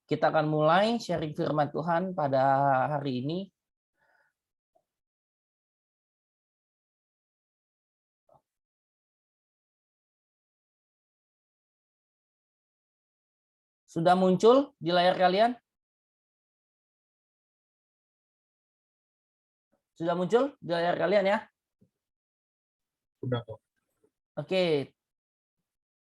Kita akan mulai sharing firman Tuhan pada hari ini. Sudah muncul di layar kalian? Sudah muncul di layar kalian ya? Sudah kok. Oke.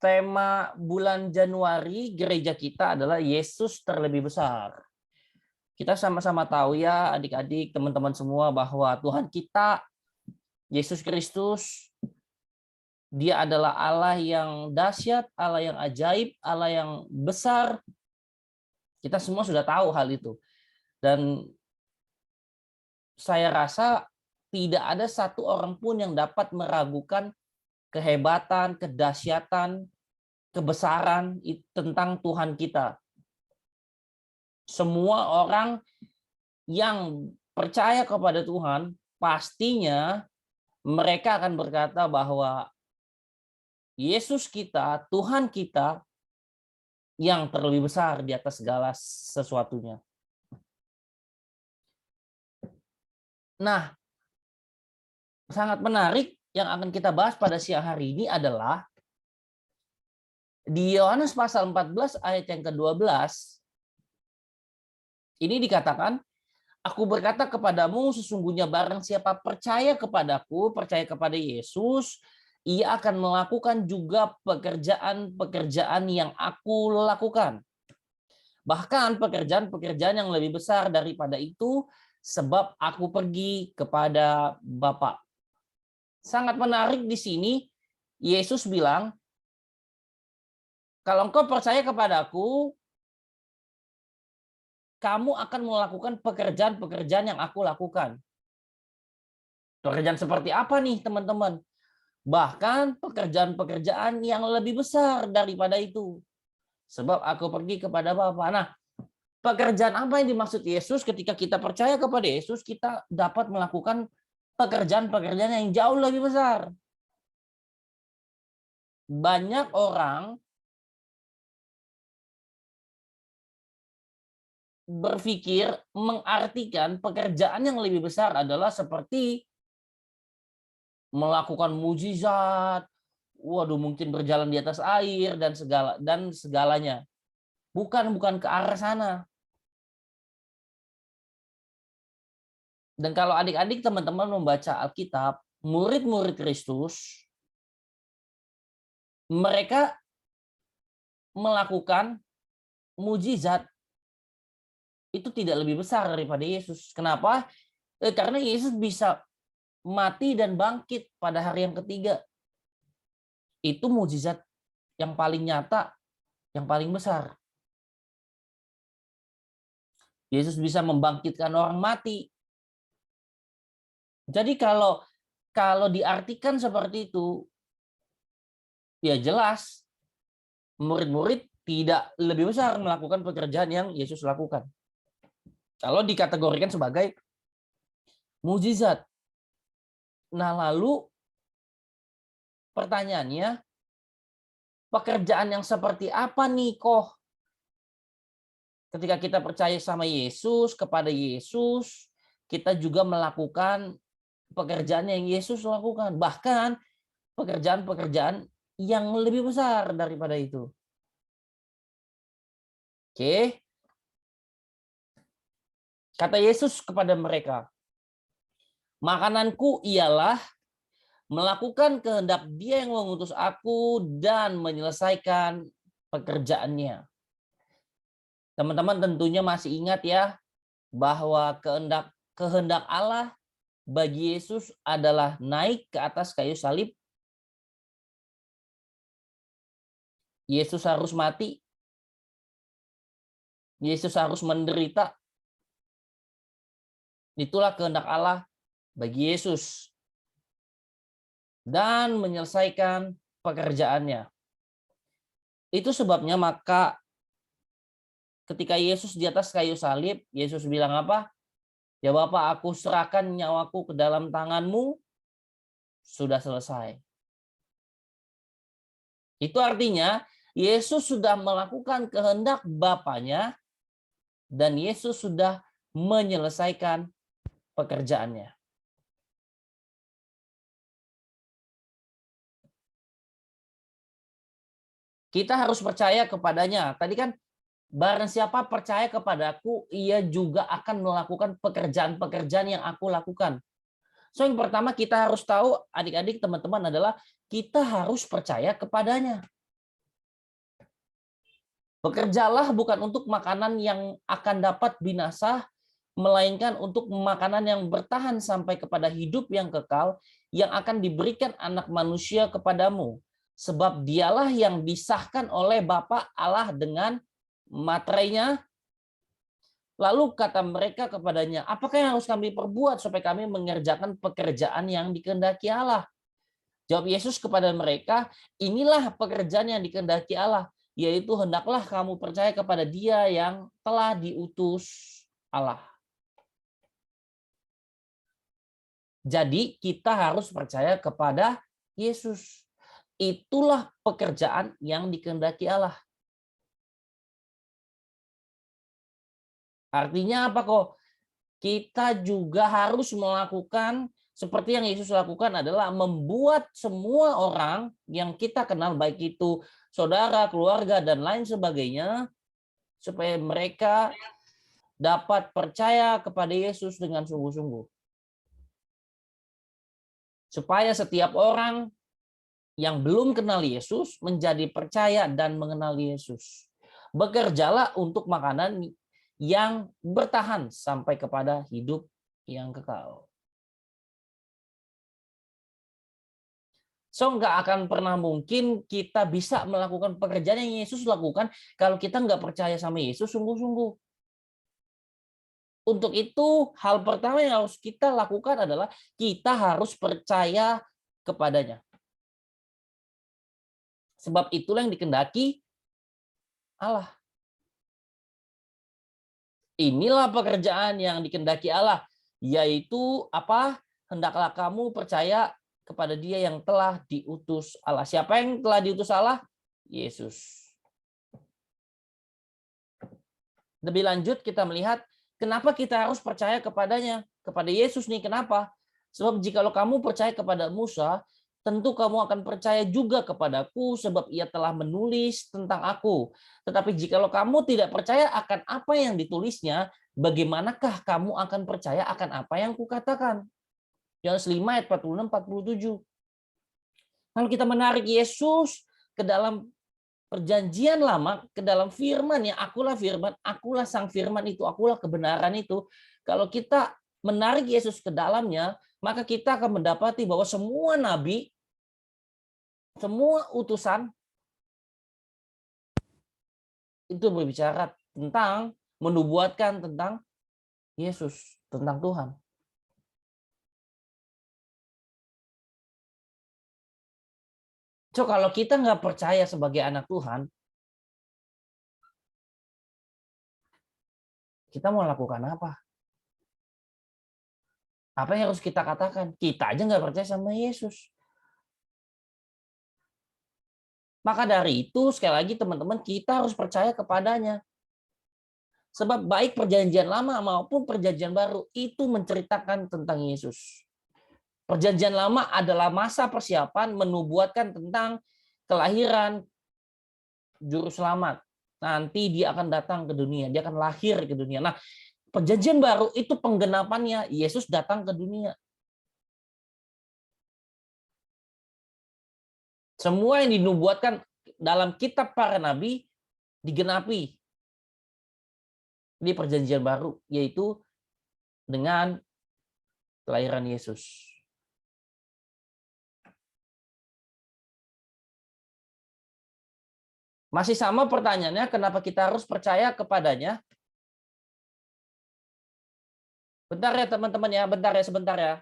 Tema bulan Januari gereja kita adalah Yesus terlebih besar. Kita sama-sama tahu ya adik-adik, teman-teman semua bahwa Tuhan kita, Yesus Kristus, Dia adalah Allah yang dahsyat, Allah yang ajaib, Allah yang besar. Kita semua sudah tahu hal itu. Dan saya rasa tidak ada satu orang pun yang dapat meragukan kehebatan, kedahsyatan, kebesaran tentang Tuhan kita. Semua orang yang percaya kepada Tuhan, pastinya mereka akan berkata bahwa Yesus kita, Tuhan kita, yang terlebih besar di atas segala sesuatunya. Nah, sangat menarik yang akan kita bahas pada siang hari ini adalah di Yohanes pasal 14 ayat yang ke-12, ini dikatakan, aku berkata kepadamu, sesungguhnya barang siapa percaya kepadaku, percaya kepada Yesus, ia akan melakukan juga pekerjaan-pekerjaan yang aku lakukan. Bahkan pekerjaan-pekerjaan yang lebih besar daripada itu, sebab aku pergi kepada Bapa. Sangat menarik di sini, Yesus bilang, kalau engkau percaya kepadaku, kamu akan melakukan pekerjaan-pekerjaan yang aku lakukan. Pekerjaan seperti apa nih teman-teman? Bahkan pekerjaan-pekerjaan yang lebih besar daripada itu. Sebab aku pergi kepada Bapa. Nah, pekerjaan apa yang dimaksud Yesus ketika kita percaya kepada Yesus, kita dapat melakukan pekerjaan-pekerjaan yang jauh lebih besar. Banyak orang berpikir mengartikan pekerjaan yang lebih besar adalah seperti melakukan mukjizat, waduh mungkin berjalan di atas air dan segalanya. Bukan ke arah sana. Dan kalau adik-adik teman-teman membaca Alkitab, murid-murid Kristus, mereka melakukan mukjizat itu tidak lebih besar daripada Yesus. Kenapa? Karena Yesus bisa mati dan bangkit pada hari yang ketiga. Itu mukjizat yang paling nyata, yang paling besar. Yesus bisa membangkitkan orang mati. Jadi kalau diartikan seperti itu, ya jelas murid-murid tidak lebih besar melakukan pekerjaan yang Yesus lakukan. Kalau dikategorikan sebagai mukjizat. Nah, lalu pertanyaannya, pekerjaan yang seperti apa nih kok? Ketika kita percaya sama Yesus, kepada Yesus, kita juga melakukan pekerjaan yang Yesus lakukan. Bahkan pekerjaan-pekerjaan yang lebih besar daripada itu. Oke. Kata Yesus kepada mereka, makananku ialah melakukan kehendak Dia yang mengutus aku dan menyelesaikan pekerjaannya. Teman-teman tentunya masih ingat ya bahwa kehendak Allah bagi Yesus adalah naik ke atas kayu salib. Yesus harus mati. Yesus harus menderita. Itulah kehendak Allah bagi Yesus. Dan menyelesaikan pekerjaannya. Itu sebabnya maka ketika Yesus di atas kayu salib, Yesus bilang apa? Ya Bapa, aku serahkan nyawaku ke dalam tangan-Mu, sudah selesai. Itu artinya Yesus sudah melakukan kehendak Bapanya dan Yesus sudah menyelesaikan pekerjaannya. Kita harus percaya kepadanya. Tadi kan barang siapa percaya kepadaku, ia juga akan melakukan pekerjaan-pekerjaan yang aku lakukan. So yang pertama kita harus tahu, adik-adik, teman-teman, adalah kita harus percaya kepadanya. Bekerjalah bukan untuk makanan yang akan dapat binasa, melainkan untuk makanan yang bertahan sampai kepada hidup yang kekal, yang akan diberikan Anak Manusia kepadamu. Sebab dialah yang disahkan oleh Bapa Allah dengan materainya. Lalu kata mereka kepadanya, apakah yang harus kami perbuat supaya kami mengerjakan pekerjaan yang dikehendaki Allah? Jawab Yesus kepada mereka, inilah pekerjaan yang dikehendaki Allah, yaitu hendaklah kamu percaya kepada Dia yang telah diutus Allah. Jadi kita harus percaya kepada Yesus. Itulah pekerjaan yang dikehendaki Allah. Artinya apa kok? Kita juga harus melakukan seperti yang Yesus lakukan, adalah membuat semua orang yang kita kenal, baik itu saudara, keluarga, dan lain sebagainya, supaya mereka dapat percaya kepada Yesus dengan sungguh-sungguh. Supaya setiap orang yang belum kenal Yesus menjadi percaya dan mengenal Yesus. Bekerjalah untuk makanan yang bertahan sampai kepada hidup yang kekal. So nggak akan pernah mungkin kita bisa melakukan pekerjaan yang Yesus lakukan kalau kita nggak percaya sama Yesus sungguh-sungguh. Untuk itu, hal pertama yang harus kita lakukan adalah kita harus percaya kepadanya. Sebab itulah yang dikehendaki Allah. Inilah pekerjaan yang dikehendaki Allah, yaitu apa? Hendaklah kamu percaya kepada Dia yang telah diutus Allah. Siapa yang telah diutus Allah? Yesus. Lebih lanjut kita melihat kenapa kita harus percaya kepadanya, kepada Yesus nih. Kenapa? Sebab jikalau kamu percaya kepada Musa, tentu kamu akan percaya juga kepadaku, sebab ia telah menulis tentang aku. Tetapi jikalau kamu tidak percaya akan apa yang ditulisnya, bagaimanakah kamu akan percaya akan apa yang kukatakan? Yohanes 5 ayat 46-47. Kalau kita menarik Yesus ke dalam Perjanjian Lama, ke dalam firman, ya akulah firman, akulah sang firman itu, akulah kebenaran itu. Kalau kita menarik Yesus ke dalamnya, maka kita akan mendapati bahwa semua nabi, semua utusan itu berbicara tentang, menubuatkan tentang Yesus, tentang Tuhan. So kalau kita nggak percaya sebagai anak Tuhan, kita mau lakukan apa? Apa yang harus kita katakan? Kita aja nggak percaya sama Yesus. Maka dari itu, sekali lagi teman-teman, kita harus percaya kepadanya. Sebab baik perjanjian lama maupun perjanjian baru itu menceritakan tentang Yesus. Perjanjian lama adalah masa persiapan menubuatkan tentang kelahiran juru selamat. Nanti dia akan datang ke dunia, dia akan lahir ke dunia. Nah, perjanjian baru itu penggenapannya, Yesus datang ke dunia. Semua yang dinubuatkan dalam kitab para nabi digenapi di perjanjian baru, yaitu dengan kelahiran Yesus. Masih sama pertanyaannya, kenapa kita harus percaya kepadanya? Bentar ya teman-teman ya, bentar ya, sebentar ya.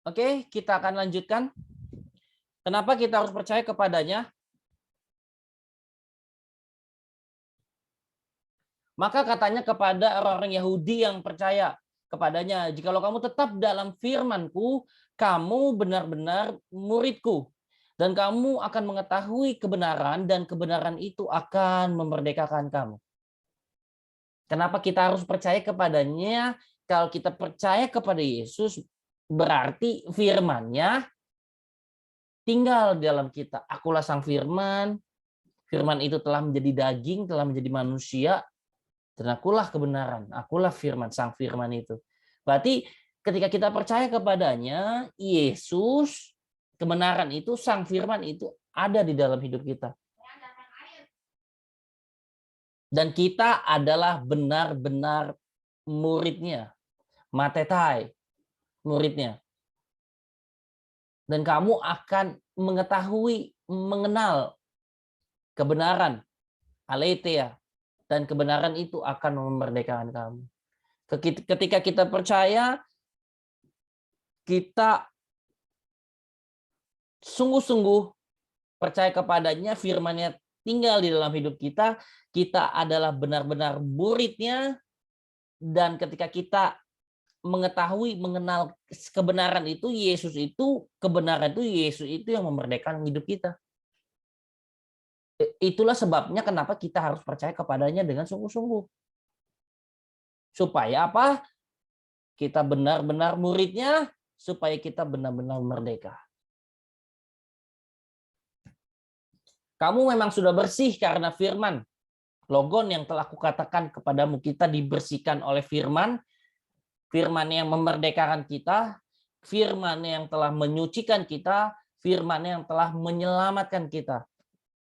Oke, kita akan lanjutkan. Kenapa kita harus percaya kepadanya? Maka katanya kepada orang-orang Yahudi yang percaya kepadanya, jikalau kamu tetap dalam firman-Ku, kamu benar-benar murid-Ku. Dan kamu akan mengetahui kebenaran, dan kebenaran itu akan memerdekakan kamu. Kenapa kita harus percaya kepadanya? Kalau kita percaya kepada Yesus, berarti firman-Nya tinggal di dalam kita. Akulah sang firman, firman itu telah menjadi daging, telah menjadi manusia, dan akulah kebenaran, akulah firman, sang firman itu. Berarti ketika kita percaya kepadanya, Yesus, kebenaran itu, sang firman itu ada di dalam hidup kita. Dan kita adalah benar-benar muridnya, matetai, muridnya. Dan kamu akan mengetahui, mengenal kebenaran, aletheia, dan kebenaran itu akan memerdekakan kamu. Ketika kita percaya, kita sungguh-sungguh percaya kepadanya, firman-Nya tinggal di dalam hidup kita, kita adalah benar-benar murid-Nya, dan ketika kita mengetahui, mengenal kebenaran itu, Yesus itu, kebenaran itu, Yesus itu yang memerdekakan hidup kita. Itulah sebabnya kenapa kita harus percaya kepadanya dengan sungguh-sungguh. Supaya apa? Kita benar-benar muridnya, supaya kita benar-benar merdeka. Kamu memang sudah bersih karena firman. Logon yang telah kukatakan kepadamu, kita dibersihkan oleh firman. Firman yang memerdekakan kita, firman yang telah menyucikan kita, firman yang telah menyelamatkan kita.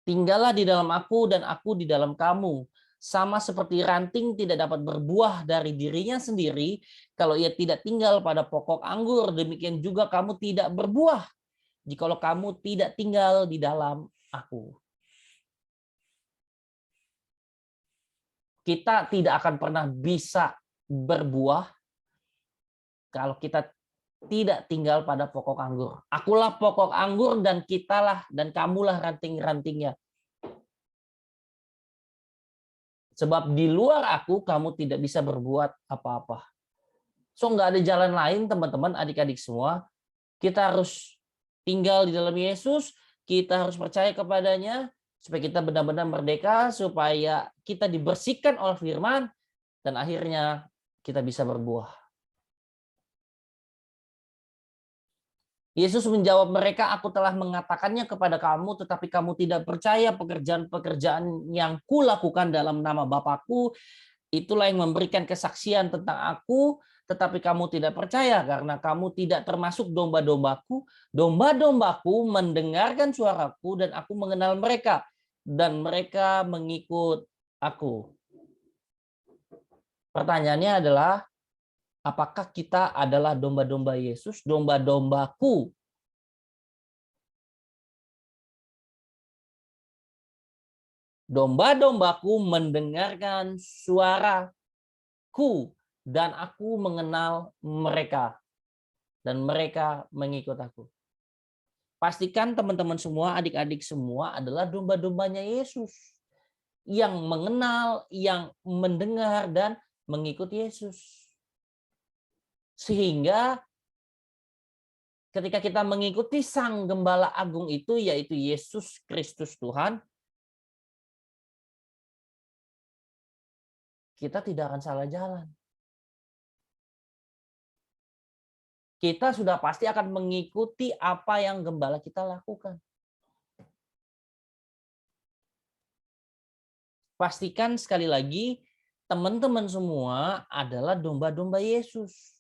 Tinggallah di dalam aku dan aku di dalam kamu. Sama seperti ranting tidak dapat berbuah dari dirinya sendiri, kalau ia tidak tinggal pada pokok anggur, demikian juga kamu tidak berbuah, jikalau kamu tidak tinggal di dalam aku. Kita tidak akan pernah bisa berbuah kalau kita tidak tinggal pada pokok anggur. Akulah pokok anggur dan kitalah dan kamulah ranting-rantingnya. Sebab di luar aku kamu tidak bisa berbuat apa-apa. So nggak ada jalan lain teman-teman, adik-adik semua. Kita harus tinggal di dalam Yesus, kita harus percaya kepadanya, supaya kita benar-benar merdeka, supaya kita dibersihkan oleh firman, dan akhirnya kita bisa berbuah. Yesus menjawab mereka, aku telah mengatakannya kepada kamu, tetapi kamu tidak percaya pekerjaan-pekerjaan yang kulakukan dalam nama Bapakku. Itulah yang memberikan kesaksian tentang aku, tetapi kamu tidak percaya karena kamu tidak termasuk domba-dombaku. Domba-dombaku mendengarkan suaraku dan aku mengenal mereka, dan mereka mengikut aku. Pertanyaannya adalah, apakah kita adalah domba-domba Yesus, domba-dombaku? Domba-dombaku mendengarkan suaraku, dan aku mengenal mereka, dan mereka mengikut aku. Pastikan teman-teman semua, adik-adik semua adalah domba-dombanya Yesus, yang mengenal, yang mendengar, dan mengikut Yesus. Sehingga ketika kita mengikuti Sang Gembala Agung itu, yaitu Yesus Kristus Tuhan, kita tidak akan salah jalan. Kita sudah pasti akan mengikuti apa yang gembala kita lakukan. Pastikan sekali lagi, teman-teman semua adalah domba-domba Yesus.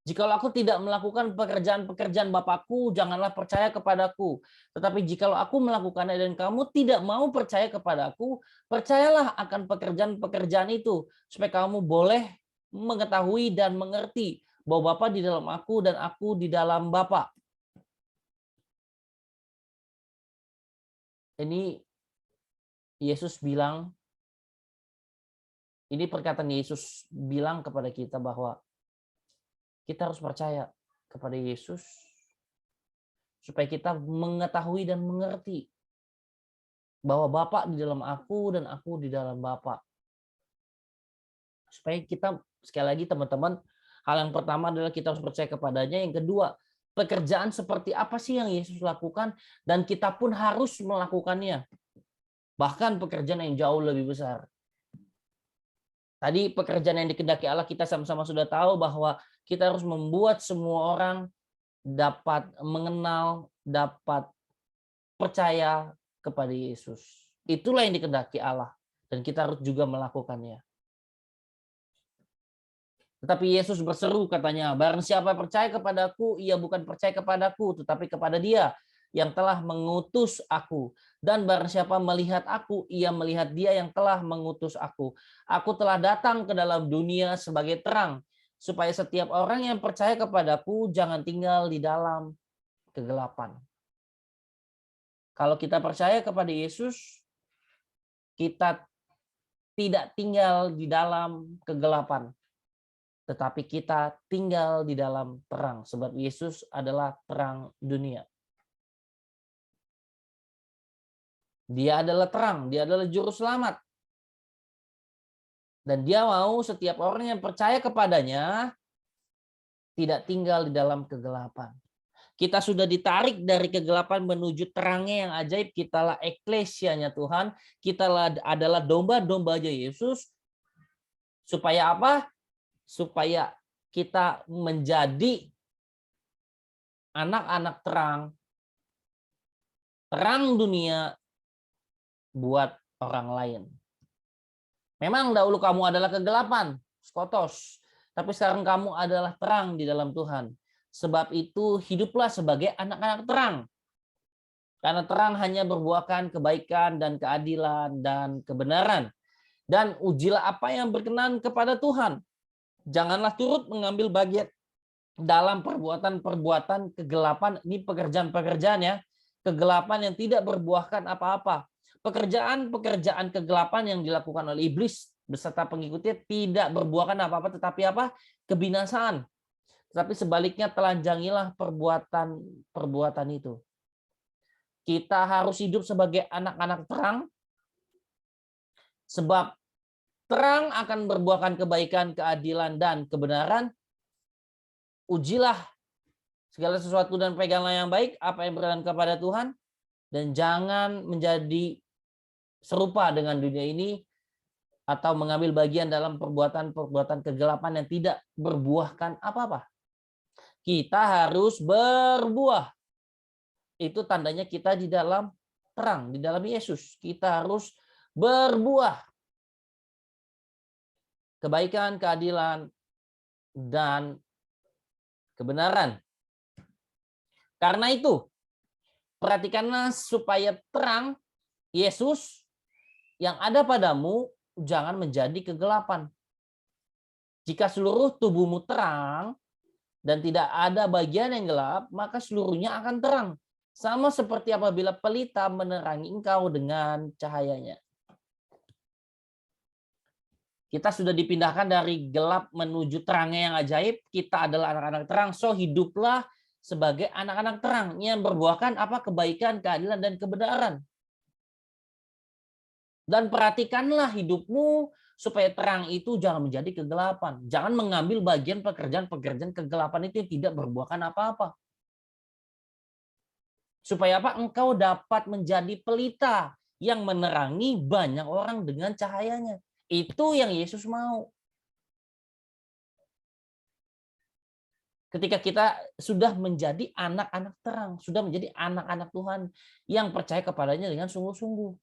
Jikalau aku tidak melakukan pekerjaan-pekerjaan Bapakku, janganlah percaya kepadaku. Tetapi jikalau aku melakukannya dan kamu tidak mau percaya kepadaku, percayalah akan pekerjaan-pekerjaan itu, supaya kamu boleh mengetahui dan mengerti bahwa Bapa di dalam aku dan aku di dalam Bapa. Ini Yesus bilang, ini perkataan Yesus bilang kepada kita bahwa kita harus percaya kepada Yesus supaya kita mengetahui dan mengerti bahwa Bapa di dalam aku dan aku di dalam Bapa. Supaya kita, sekali lagi teman-teman, hal yang pertama adalah kita harus percaya kepadanya. Yang kedua, pekerjaan seperti apa sih yang Yesus lakukan dan kita pun harus melakukannya. Bahkan pekerjaan yang jauh lebih besar. Tadi pekerjaan yang dikehendaki Allah kita sama-sama sudah tahu bahwa kita harus membuat semua orang dapat mengenal, dapat percaya kepada Yesus. Itulah yang dikehendaki Allah dan kita harus juga melakukannya. Tetapi Yesus berseru katanya, barang siapa percaya kepadaku, ia bukan percaya kepadaku, tetapi kepada Dia yang telah mengutus aku. Dan barang siapa melihat aku, ia melihat Dia yang telah mengutus aku. Aku telah datang ke dalam dunia sebagai terang, supaya setiap orang yang percaya kepadaku jangan tinggal di dalam kegelapan. Kalau kita percaya kepada Yesus, kita tidak tinggal di dalam kegelapan, tetapi kita tinggal di dalam terang, sebab Yesus adalah terang dunia. Dia adalah terang, dia adalah juru selamat. Dan dia mau setiap orang yang percaya kepadanya tidak tinggal di dalam kegelapan. Kita sudah ditarik dari kegelapan menuju terangnya yang ajaib. Kitalah eklesianya Tuhan. Kita adalah domba-dombanya Yesus. Supaya apa? Supaya kita menjadi anak-anak terang. Terang dunia buat orang lain. Memang dahulu kamu adalah kegelapan, skotos. Tapi sekarang kamu adalah terang di dalam Tuhan. Sebab itu hiduplah sebagai anak-anak terang. Karena terang hanya berbuahkan kebaikan dan keadilan dan kebenaran. Dan ujilah apa yang berkenan kepada Tuhan. Janganlah turut mengambil bagian dalam perbuatan-perbuatan kegelapan. Ini pekerjaan-pekerjaan ya. Kegelapan yang tidak berbuahkan apa-apa. Pekerjaan-pekerjaan kegelapan yang dilakukan oleh iblis beserta pengikutnya tidak berbuahkan apa-apa, tetapi apa? Kebinasaan. Tetapi sebaliknya telanjangilah perbuatan itu. Kita harus hidup sebagai anak-anak terang, sebab terang akan berbuahkan kebaikan, keadilan, dan kebenaran. Ujilah segala sesuatu dan peganglah yang baik, apa yang berkenan kepada Tuhan, dan jangan menjadi serupa dengan dunia ini atau mengambil bagian dalam perbuatan-perbuatan kegelapan yang tidak berbuahkan apa-apa. Kita harus berbuah. Itu tandanya kita di dalam terang, di dalam Yesus. Kita harus berbuah. Kebaikan, keadilan, dan kebenaran. Karena itu, perhatikanlah supaya terang Yesus yang ada padamu jangan menjadi kegelapan. Jika seluruh tubuhmu terang dan tidak ada bagian yang gelap, maka seluruhnya akan terang. Sama seperti apabila pelita menerangi engkau dengan cahayanya. Kita sudah dipindahkan dari gelap menuju terangnya yang ajaib. Kita adalah anak-anak terang, so hiduplah sebagai anak-anak terang yang berbuahkan apa? Kebaikan, keadilan, dan kebenaran. Dan perhatikanlah hidupmu supaya terang itu jangan menjadi kegelapan. Jangan mengambil bagian pekerjaan-pekerjaan kegelapan itu yang tidak berbuahkan apa-apa. Supaya apa? Engkau dapat menjadi pelita yang menerangi banyak orang dengan cahayanya. Itu yang Yesus mau. Ketika kita sudah menjadi anak-anak terang, sudah menjadi anak-anak Tuhan yang percaya kepadanya dengan sungguh-sungguh.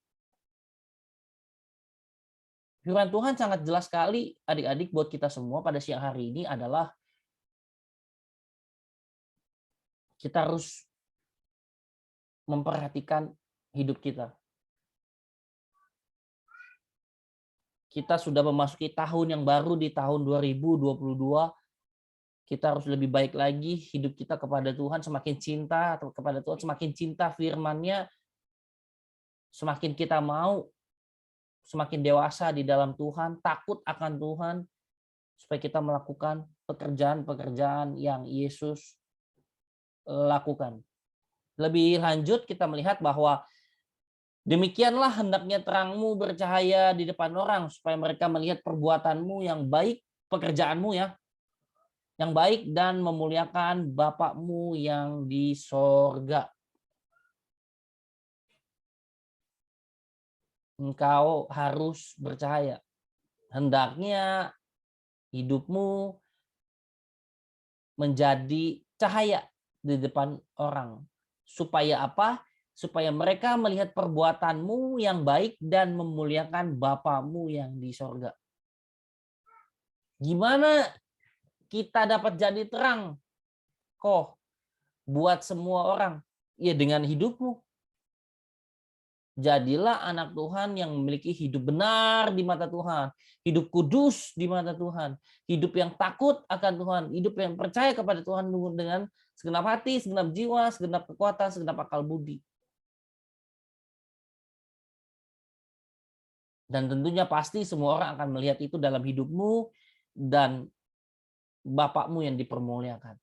Firman Tuhan sangat jelas sekali adik-adik buat kita semua pada siang hari ini adalah kita harus memperhatikan hidup kita. Kita sudah memasuki tahun yang baru di tahun 2022. Kita harus lebih baik lagi hidup kita kepada Tuhan, semakin cinta kepada Tuhan, semakin cinta firman-Nya, semakin kita mau semakin dewasa di dalam Tuhan, takut akan Tuhan, supaya kita melakukan pekerjaan-pekerjaan yang Yesus lakukan. Lebih lanjut kita melihat bahwa demikianlah hendaknya terangmu bercahaya di depan orang, supaya mereka melihat perbuatanmu yang baik, pekerjaanmu ya, yang baik, dan memuliakan Bapakmu yang di sorga. Engkau harus bercahaya. Hendaknya hidupmu menjadi cahaya di depan orang. Supaya apa? Supaya mereka melihat perbuatanmu yang baik dan memuliakan Bapakmu yang di sorga. Gimana kita dapat jadi terang kok buat semua orang? Ya dengan hidupmu. Jadilah anak Tuhan yang memiliki hidup benar di mata Tuhan, hidup kudus di mata Tuhan, hidup yang takut akan Tuhan, hidup yang percaya kepada Tuhan dengan segenap hati, segenap jiwa, segenap kekuatan, segenap akal budi. Dan tentunya pasti semua orang akan melihat itu dalam hidupmu dan Bapakmu yang dipermuliakan.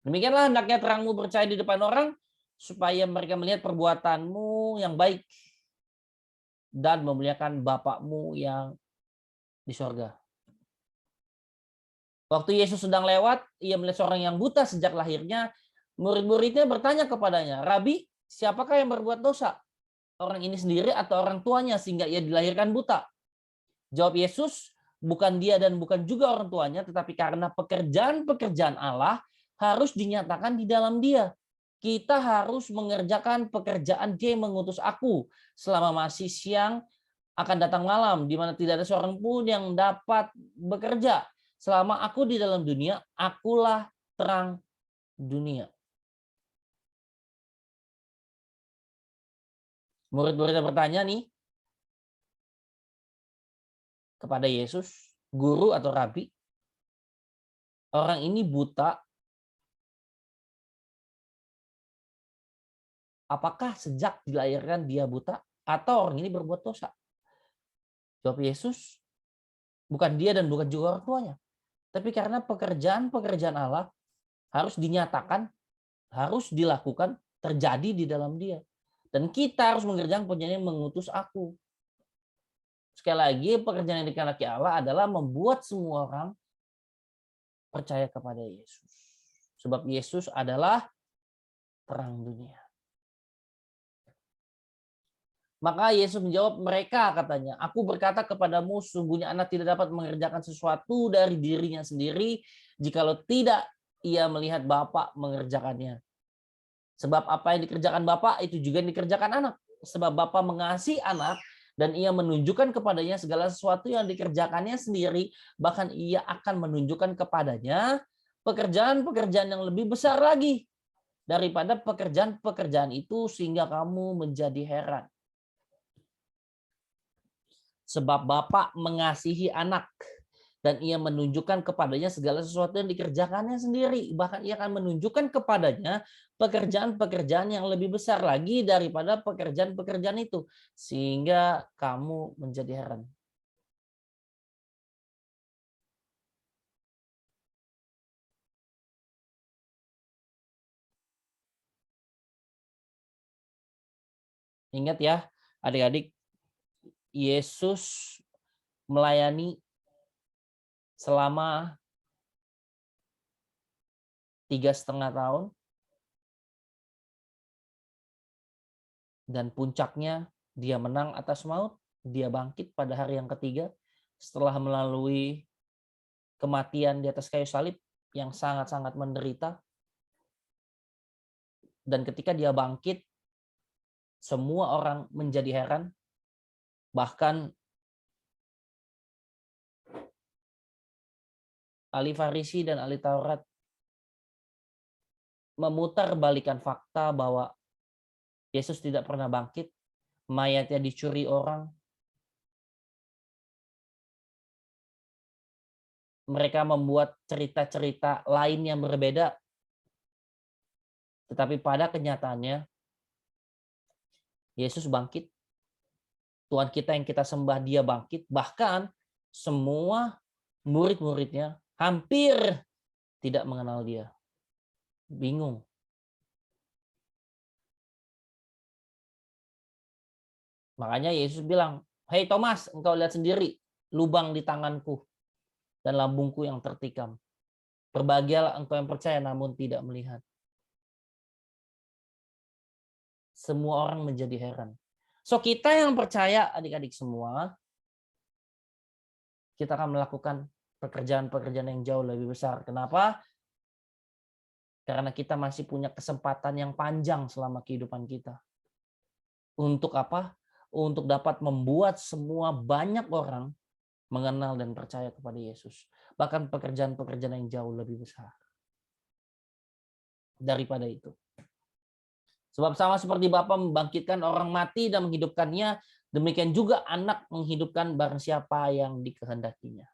Demikianlah hendaknya terangmu bercahaya di depan orang, supaya mereka melihat perbuatanmu yang baik dan memuliakan Bapakmu yang di sorga. Waktu Yesus sedang lewat, ia melihat seorang yang buta sejak lahirnya. Murid-muridnya bertanya kepadanya, "Rabi, siapakah yang berbuat dosa? Orang ini sendiri atau orang tuanya sehingga ia dilahirkan buta?" Jawab Yesus, "Bukan dia dan bukan juga orang tuanya, tetapi karena pekerjaan-pekerjaan Allah harus dinyatakan di dalam dia. Kita harus mengerjakan pekerjaan Dia yang mengutus aku selama masih siang akan datang malam, di mana tidak ada seorang pun yang dapat bekerja. Selama aku di dalam dunia, akulah terang dunia." Murid-muridnya bertanya nih kepada Yesus, "Guru atau Rabi, orang ini buta. Apakah sejak dilahirkan dia buta atau orang ini berbuat dosa?" Jawab Yesus, "Bukan dia dan bukan juga orang tuanya. Tapi karena pekerjaan-pekerjaan Allah harus dinyatakan, harus dilakukan, terjadi di dalam dia. Dan kita harus mengerjakan pekerjaan yang mengutus aku." Sekali lagi, pekerjaan yang dikehendaki Allah adalah membuat semua orang percaya kepada Yesus. Sebab Yesus adalah terang dunia. Maka Yesus menjawab mereka, katanya, "Aku berkata kepadamu, sungguhnya anak tidak dapat mengerjakan sesuatu dari dirinya sendiri, jikalau tidak ia melihat Bapa mengerjakannya. Sebab apa yang dikerjakan Bapa, itu juga yang dikerjakan anak. Sebab Bapa mengasihi anak, dan ia menunjukkan kepadanya segala sesuatu yang dikerjakannya sendiri, bahkan ia akan menunjukkan kepadanya pekerjaan-pekerjaan yang lebih besar lagi daripada pekerjaan-pekerjaan itu, sehingga kamu menjadi heran. Sebab Bapa mengasihi anak, dan ia menunjukkan kepadanya segala sesuatu yang dikerjakannya sendiri. Bahkan ia akan menunjukkan kepadanya pekerjaan-pekerjaan yang lebih besar lagi daripada pekerjaan-pekerjaan itu. Sehingga kamu menjadi heran. Ingat ya, adik-adik, Yesus melayani selama 3,5 tahun, dan puncaknya dia menang atas maut, dia bangkit pada hari yang ketiga setelah melalui kematian di atas kayu salib yang sangat-sangat menderita. Dan ketika dia bangkit, semua orang menjadi heran, bahkan ahli Farisi dan ahli Taurat memutarbalikan fakta bahwa Yesus tidak pernah bangkit, mayatnya dicuri orang. Mereka membuat cerita-cerita lain yang berbeda. Tetapi pada kenyataannya, Yesus bangkit. Tuhan kita yang kita sembah, dia bangkit. Bahkan semua murid-muridnya hampir tidak mengenal dia. Bingung. Makanya Yesus bilang, "Hei Thomas, engkau lihat sendiri lubang di tanganku dan lambungku yang tertikam. Berbahagialah engkau yang percaya namun tidak melihat." Semua orang menjadi heran. So kita yang percaya, adik-adik semua, kita akan melakukan pekerjaan-pekerjaan yang jauh lebih besar. Kenapa? Karena kita masih punya kesempatan yang panjang selama kehidupan kita. Untuk apa? Untuk dapat membuat semua banyak orang mengenal dan percaya kepada Yesus. Bahkan pekerjaan-pekerjaan yang jauh lebih besar daripada itu. Sebab sama seperti Bapa membangkitkan orang mati dan menghidupkannya, demikian juga Anak menghidupkan barang siapa yang dikehendakinya.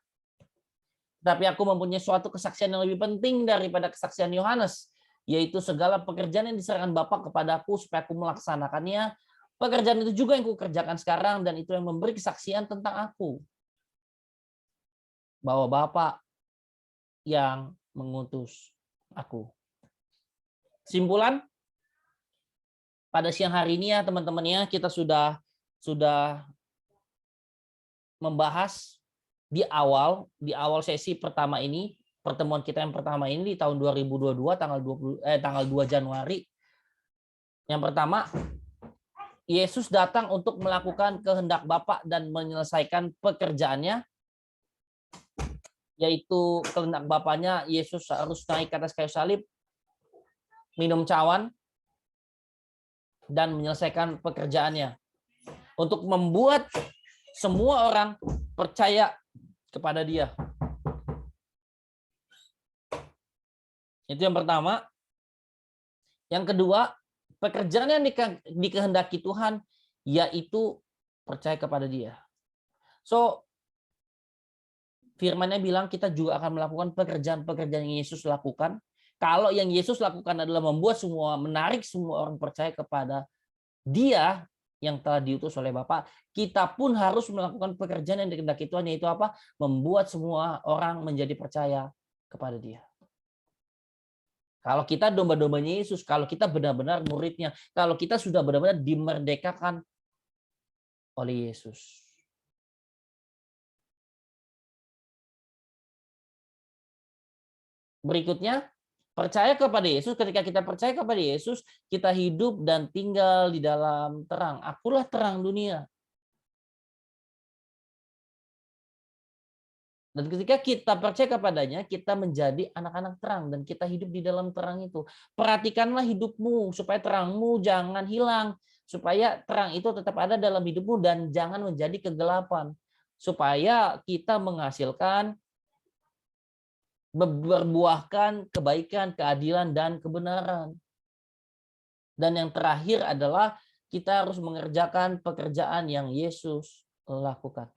Tapi aku mempunyai suatu kesaksian yang lebih penting daripada kesaksian Yohanes, yaitu segala pekerjaan yang diserahkan Bapa kepadaku supaya aku melaksanakannya. Pekerjaan itu juga yang kukerjakan sekarang, dan itu yang memberi kesaksian tentang aku. Bahwa Bapa yang mengutus aku. Simpulan, pada siang hari ini ya teman-teman, kita sudah membahas di awal sesi pertama ini, pertemuan kita yang pertama ini di tahun 2022 tanggal 2 Januari. Yang pertama, Yesus datang untuk melakukan kehendak Bapa dan menyelesaikan pekerjaannya, yaitu kehendak Bapanya. Yesus harus naik ke atas kayu salib, minum cawan, dan menyelesaikan pekerjaannya untuk membuat semua orang percaya kepada dia. Itu yang pertama. Yang kedua, pekerjaan yang dikehendaki Tuhan yaitu percaya kepada dia. So, firman-Nya bilang kita juga akan melakukan pekerjaan-pekerjaan yang Yesus lakukan. Kalau yang Yesus lakukan adalah menarik semua orang percaya kepada dia yang telah diutus oleh Bapa, kita pun harus melakukan pekerjaan yang dikehendaki Tuhan, yaitu apa? Membuat semua orang menjadi percaya kepada dia. Kalau kita domba-dombanya Yesus, kalau kita benar-benar muridnya, kalau kita sudah benar-benar dimerdekakan oleh Yesus. Berikutnya, percaya kepada Yesus. Ketika kita percaya kepada Yesus, kita hidup dan tinggal di dalam terang. Akulah terang dunia. Dan ketika kita percaya kepadanya, kita menjadi anak-anak terang dan kita hidup di dalam terang itu. Perhatikanlah hidupmu supaya terangmu jangan hilang, supaya terang itu tetap ada dalam hidupmu dan jangan menjadi kegelapan. Supaya kita menghasilkan, berbuahkan kebaikan, keadilan, dan kebenaran. Dan yang terakhir adalah kita harus mengerjakan pekerjaan yang Yesus lakukan.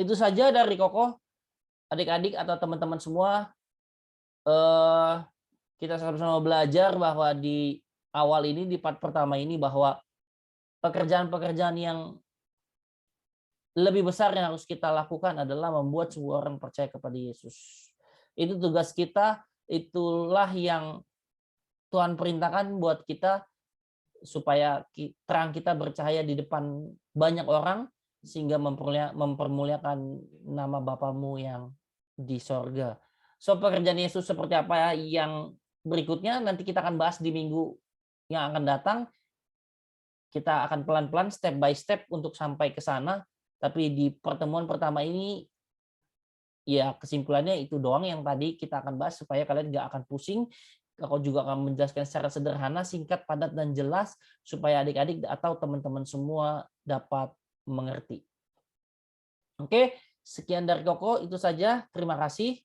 Itu saja dari Koko, adik-adik atau teman-teman semua. Kita sama-sama belajar bahwa di awal ini, di part pertama ini, bahwa pekerjaan-pekerjaan yang lebih besar yang harus kita lakukan adalah membuat semua orang percaya kepada Yesus. Itu tugas kita, itulah yang Tuhan perintahkan buat kita supaya terang kita bercahaya di depan banyak orang sehingga mempermuliakan nama Bapamu yang di sorga. So pekerjaan Yesus seperti apa yang berikutnya nanti kita akan bahas di minggu yang akan datang. Kita akan pelan-pelan step by step untuk sampai ke sana. Tapi di pertemuan pertama ini, ya kesimpulannya itu doang yang tadi kita akan bahas supaya kalian nggak akan pusing. Aku juga akan menjelaskan secara sederhana, singkat, padat, dan jelas supaya adik-adik atau teman-teman semua dapat mengerti. Oke, sekian dari Koko, itu saja. Terima kasih.